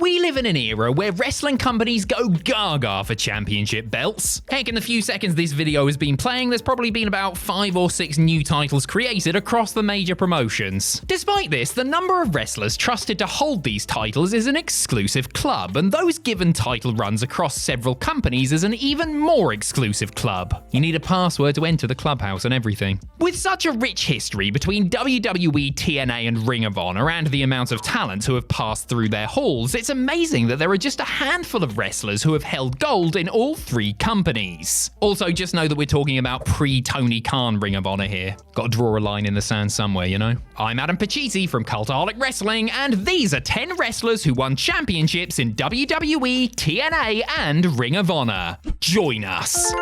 We live in an era where wrestling companies go gaga for championship belts. Heck, in the few seconds this video has been playing, there's probably been about 5 or 6 new titles created across the major promotions. Despite this, the number of wrestlers trusted to hold these titles is an exclusive club, and those given title runs across several companies is an even more exclusive club. You need a password to enter the clubhouse and everything. With such a rich history between WWE, TNA, and Ring of Honor, and the amount of talent who have passed through their halls, it's amazing that there are just a handful of wrestlers who have held gold in all 3 companies. Also, just know that we're talking about pre-Tony Khan Ring of Honor here. Gotta draw a line in the sand somewhere, you know? I'm Adam Pacitti from Cultaholic Wrestling, and these are 10 wrestlers who won championships in WWE, TNA, and Ring of Honor. Join us!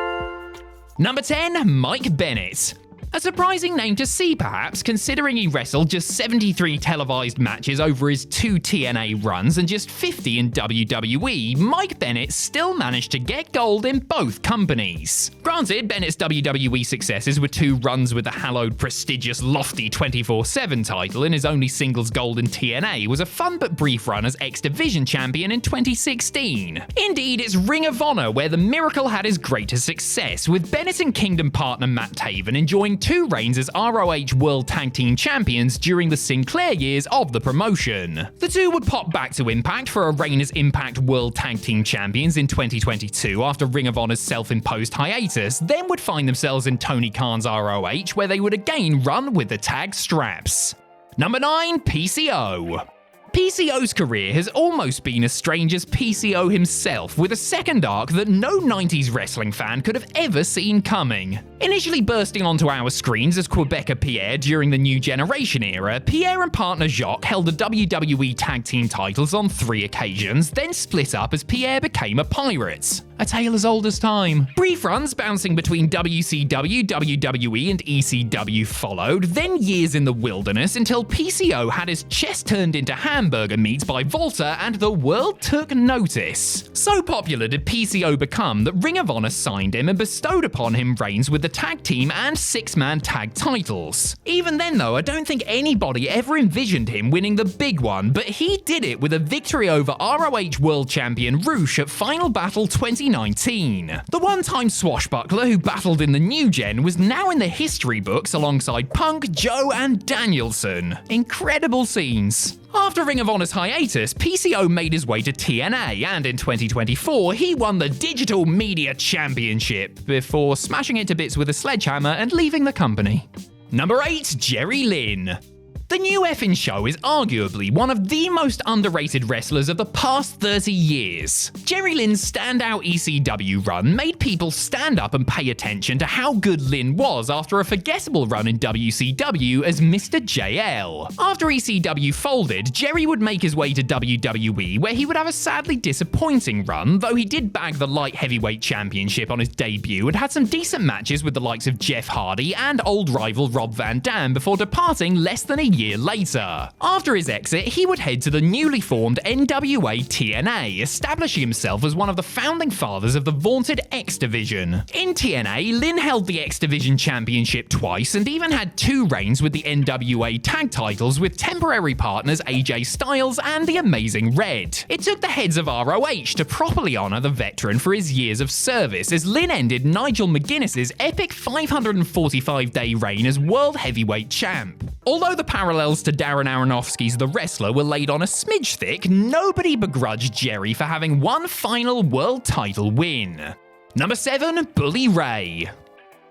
Number 10, Mike Bennett. A surprising name to see, perhaps, considering he wrestled just 73 televised matches over his 2 TNA runs and just 50 in WWE, Mike Bennett still managed to get gold in both companies. Granted, Bennett's WWE successes were 2 runs with the hallowed, prestigious, lofty 24/7 title, and his only singles gold in TNA was a fun but brief run as X Division champion in 2016. Indeed, it's Ring of Honor where the miracle had his greatest success, with Bennett and Kingdom partner Matt Taven enjoying 2 reigns as ROH World Tag Team Champions during the Sinclair years of the promotion. The 2 would pop back to Impact for a reign as Impact World Tag Team Champions in 2022 after Ring of Honor's self-imposed hiatus, then would find themselves in Tony Khan's ROH where they would again run with the tag straps. Number 9, PCO. PCO's career has almost been as strange as PCO himself, with a second arc that no 90s wrestling fan could have ever seen coming. Initially bursting onto our screens as Quebecer Pierre during the New Generation era, Pierre and partner Jacques held the WWE Tag Team titles on 3 occasions, then split up as Pierre became a pirate. A tale as old as time. Brief runs bouncing between WCW, WWE, and ECW followed, then years in the wilderness until PCO had his chest turned into hamburger meat by Volta and the world took notice. So popular did PCO become that Ring of Honor signed him and bestowed upon him reigns with the tag team and 6-man tag titles. Even then though, I don't think anybody ever envisioned him winning the big one, but he did it with a victory over ROH World Champion ROH at Final Battle 2019. The one-time swashbuckler who battled in the New Gen was now in the history books alongside Punk, Joe, and Danielson. Incredible scenes. After Ring of Honor's hiatus, PCO made his way to TNA, and in 2024, he won the Digital Media Championship, before smashing it to bits with a sledgehammer and leaving the company. Number 8, Jerry Lynn. The new effing show is arguably one of the most underrated wrestlers of the past 30 years. Jerry Lynn's standout ECW run made people stand up and pay attention to how good Lynn was after a forgettable run in WCW as Mr. JL. After ECW folded, Jerry would make his way to WWE where he would have a sadly disappointing run, though he did bag the light heavyweight championship on his debut and had some decent matches with the likes of Jeff Hardy and old rival Rob Van Dam before departing less than a year later. After his exit, he would head to the newly formed NWA TNA, establishing himself as one of the founding fathers of the vaunted X Division. In TNA, Lynn held the X Division Championship twice and even had 2 reigns with the NWA tag titles with temporary partners AJ Styles and the Amazing Red. It took the heads of ROH to properly honor the veteran for his years of service, as Lynn ended Nigel McGuinness's epic 545-day reign as World Heavyweight Champ. Although the parallels to Darren Aronofsky's The Wrestler were laid on a smidge thick, nobody begrudged Jerry for having one final world title win. Number 7, Bully Ray.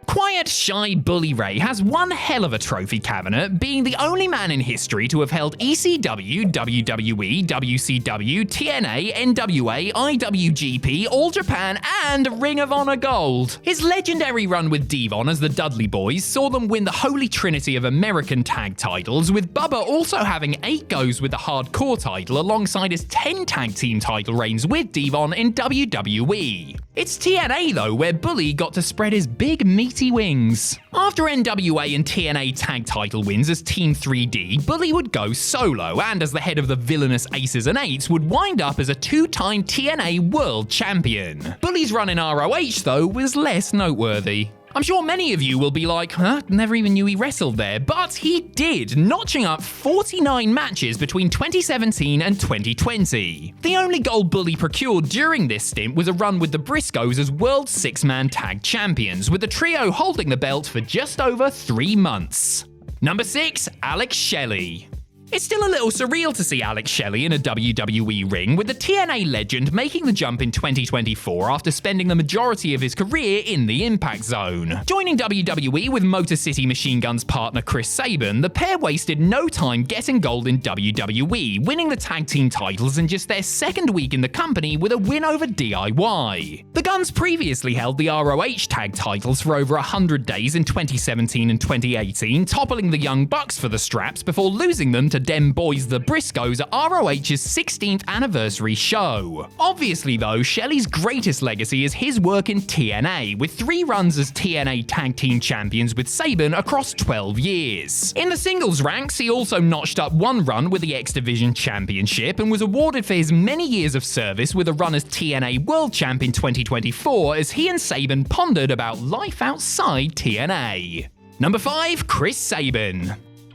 Quiet, shy Bully Ray has one hell of a trophy cabinet, being the only man in history to have held ECW, WWE, WCW, TNA, NWA, IWGP, All Japan, and Ring of Honor Gold. His legendary run with Devon as the Dudley Boys saw them win the holy trinity of American tag titles, with Bubba also having 8 goes with the Hardcore title alongside his 10 tag team title reigns with Devon in WWE. It's TNA though where Bully got to spread his big meaty wings. After NWA and TNA tag title wins as Team 3D, Bully would go solo, and as the head of the villainous Aces and Eights would wind up as a 2-time TNA World Champion. Bully's run in ROH though was less noteworthy. I'm sure many of you will be like, huh, never even knew he wrestled there, but he did, notching up 49 matches between 2017 and 2020. The only gold Bully procured during this stint was a run with the Briscoes as World Six-Man Tag Champions, with the trio holding the belt for just over 3 months. Number 6, Alex Shelley. It's still a little surreal to see Alex Shelley in a WWE ring, with the TNA legend making the jump in 2024 after spending the majority of his career in the Impact Zone. Joining WWE with Motor City Machine Guns partner Chris Sabin, the pair wasted no time getting gold in WWE, winning the tag team titles in just their second week in the company with a win over DIY. The Guns previously held the ROH tag titles for over 100 days in 2017 and 2018, toppling the Young Bucks for the straps before losing them to Dem Boys the Briscoes at ROH's 16th anniversary show. Obviously though, Shelley's greatest legacy is his work in TNA, with 3 runs as TNA Tag Team Champions with Sabin across 12 years. In the singles ranks, he also notched up 1 run with the X Division Championship and was awarded for his many years of service with a run as TNA World Champ in 2024 as he and Sabin pondered about life outside TNA. Number 5, Chris Sabin.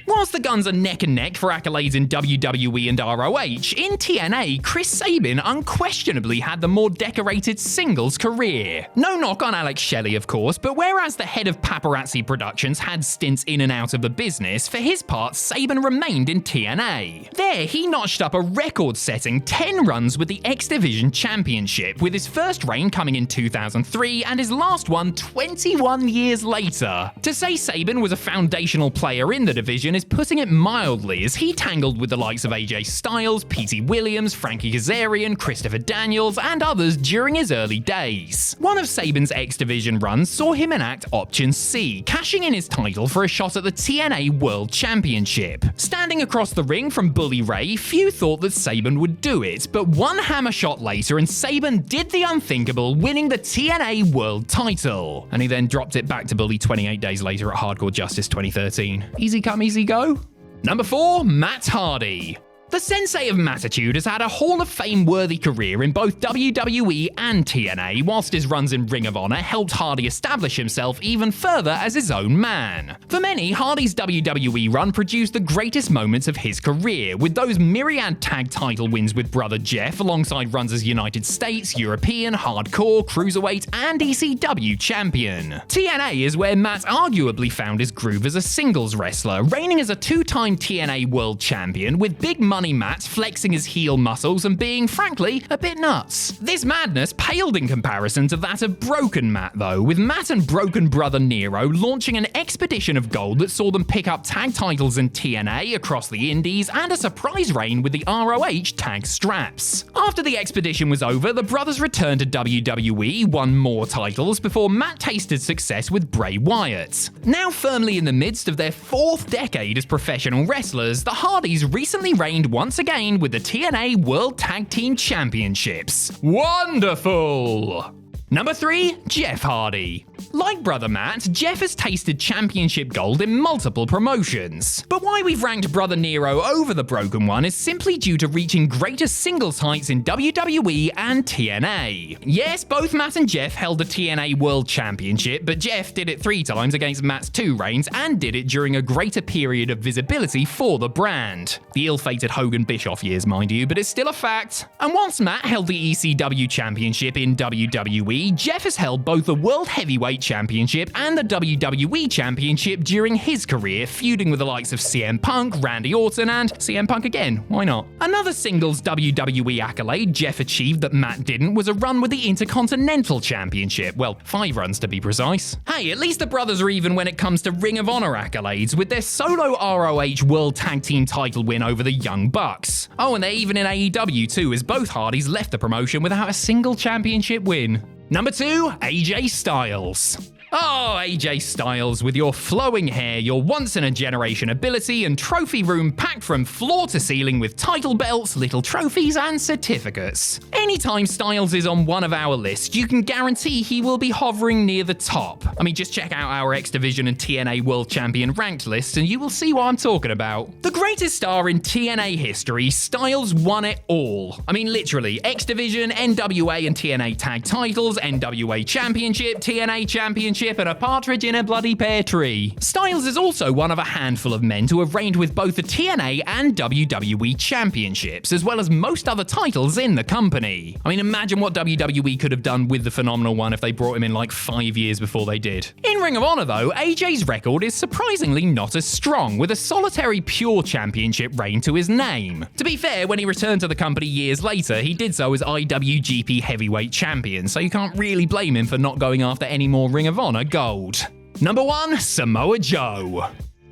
Whilst the Guns are neck and neck for accolades in WWE and ROH, in TNA, Chris Sabin unquestionably had the more decorated singles career. No knock on Alex Shelley, of course, but whereas the head of Paparazzi Productions had stints in and out of the business, for his part, Sabin remained in TNA. There, he notched up a record-setting 10 runs with the X Division Championship, with his first reign coming in 2003 and his last one 21 years later. To say Sabin was a foundational player in the division is putting it mildly, as he tangled with the likes of AJ Styles, P.T. Williams, Frankie Kazarian, Christopher Daniels, and others during his early days. One of Sabin's X Division runs saw him enact Option C, cashing in his title for a shot at the TNA World Championship. Standing across the ring from Bully Ray, few thought that Sabin would do it, but one hammer shot later and Sabin did the unthinkable, winning the TNA World title. And he then dropped it back to Bully 28 days later at Hardcore Justice 2013. Easy come, easy go. Number 4, Matt Hardy. The Sensei of Mattitude has had a Hall of Fame-worthy career in both WWE and TNA, whilst his runs in Ring of Honor helped Hardy establish himself even further as his own man. For many, Hardy's WWE run produced the greatest moments of his career, with those myriad tag title wins with brother Jeff alongside runs as United States, European, Hardcore, Cruiserweight, and ECW champion. TNA is where Matt arguably found his groove as a singles wrestler, reigning as a 2-time TNA World Champion, with Big Money Matt flexing his heel muscles and being, frankly, a bit nuts. This madness paled in comparison to that of Broken Matt, though, with Matt and Broken brother Nero launching an expedition of gold that saw them pick up tag titles in TNA across the Indies and a surprise reign with the ROH tag straps. After the expedition was over, the brothers returned to WWE, won more titles before Matt tasted success with Bray Wyatt. Now firmly in the midst of their 4th decade as professional wrestlers, the Hardys recently reigned once again with the TNA World Tag Team Championships. Wonderful! Number 3, Jeff Hardy. Like brother Matt, Jeff has tasted championship gold in multiple promotions. But why we've ranked brother Nero over the Broken One is simply due to reaching greater singles heights in WWE and TNA. Yes, both Matt and Jeff held the TNA World Championship, but Jeff did it 3 times against Matt's 2 reigns and did it during a greater period of visibility for the brand. The ill-fated Hogan Bischoff years, mind you, but it's still a fact. And once Matt held the ECW Championship in WWE, Jeff has held both the World Heavyweight Championship and the WWE Championship during his career, feuding with the likes of CM Punk, Randy Orton, and CM Punk again, why not? Another singles WWE accolade Jeff achieved that Matt didn't was a run with the Intercontinental Championship. Well, 5 runs to be precise. Hey, at least the brothers are even when it comes to Ring of Honor accolades, with their solo ROH World Tag Team title win over the Young Bucks. Oh, and they're even in AEW too, as both Hardys left the promotion without a single championship win. Number 2, AJ Styles. Oh, AJ Styles, with your flowing hair, your once-in-a-generation ability, and trophy room packed from floor to ceiling with title belts, little trophies, and certificates. Anytime Styles is on one of our lists, you can guarantee he will be hovering near the top. I mean, just check out our X Division and TNA World Champion ranked list and you will see what I'm talking about. The greatest star in TNA history, Styles won it all. I mean, literally, X Division, NWA and TNA tag titles, NWA Championship, TNA Championship, championship and a partridge in a bloody pear tree. Styles is also one of a handful of men to have reigned with both the TNA and WWE championships, as well as most other titles in the company. I mean, imagine what WWE could have done with the Phenomenal One if they brought him in like 5 years before they did. In Ring of Honor, though, AJ's record is surprisingly not as strong, with a solitary pure championship reign to his name. To be fair, when he returned to the company years later, he did so as IWGP Heavyweight Champion, so you can't really blame him for not going after any more Ring of Honor gold. Number 1, Samoa Joe.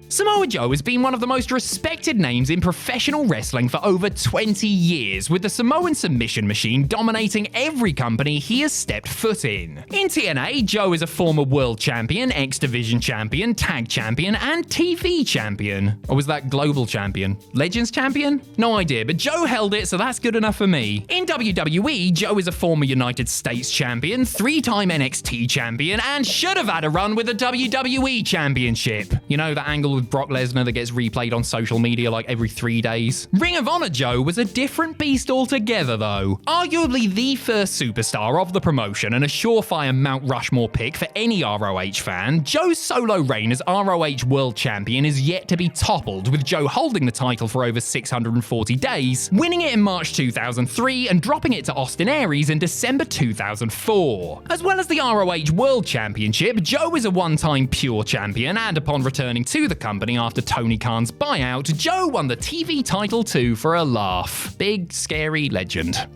Samoa Joe has been one of the most respected names in professional wrestling for over 20 years, with the Samoan submission machine dominating every company he has stepped foot in. In TNA, Joe is a former world champion, X Division champion, tag champion, and TV champion. Or was that global champion? Legends champion? No idea, but Joe held it, so that's good enough for me. In WWE, Joe is a former United States champion, 3-time NXT champion, and should have had a run with the WWE championship. You know, that angle with Brock Lesnar that gets replayed on social media like every 3 days. Ring of Honor Joe was a different beast altogether, though. Arguably the first superstar of the promotion and a surefire Mount Rushmore pick for any ROH fan, Joe's solo reign as ROH World Champion is yet to be toppled, with Joe holding the title for over 640 days, winning it in March 2003 and dropping it to Austin Aries in December 2004. As well as the ROH World Championship, Joe is a one-time pure champion, and upon returning to the company after Tony Khan's buyout, Joe won the TV title too for a laugh. Big, scary legend.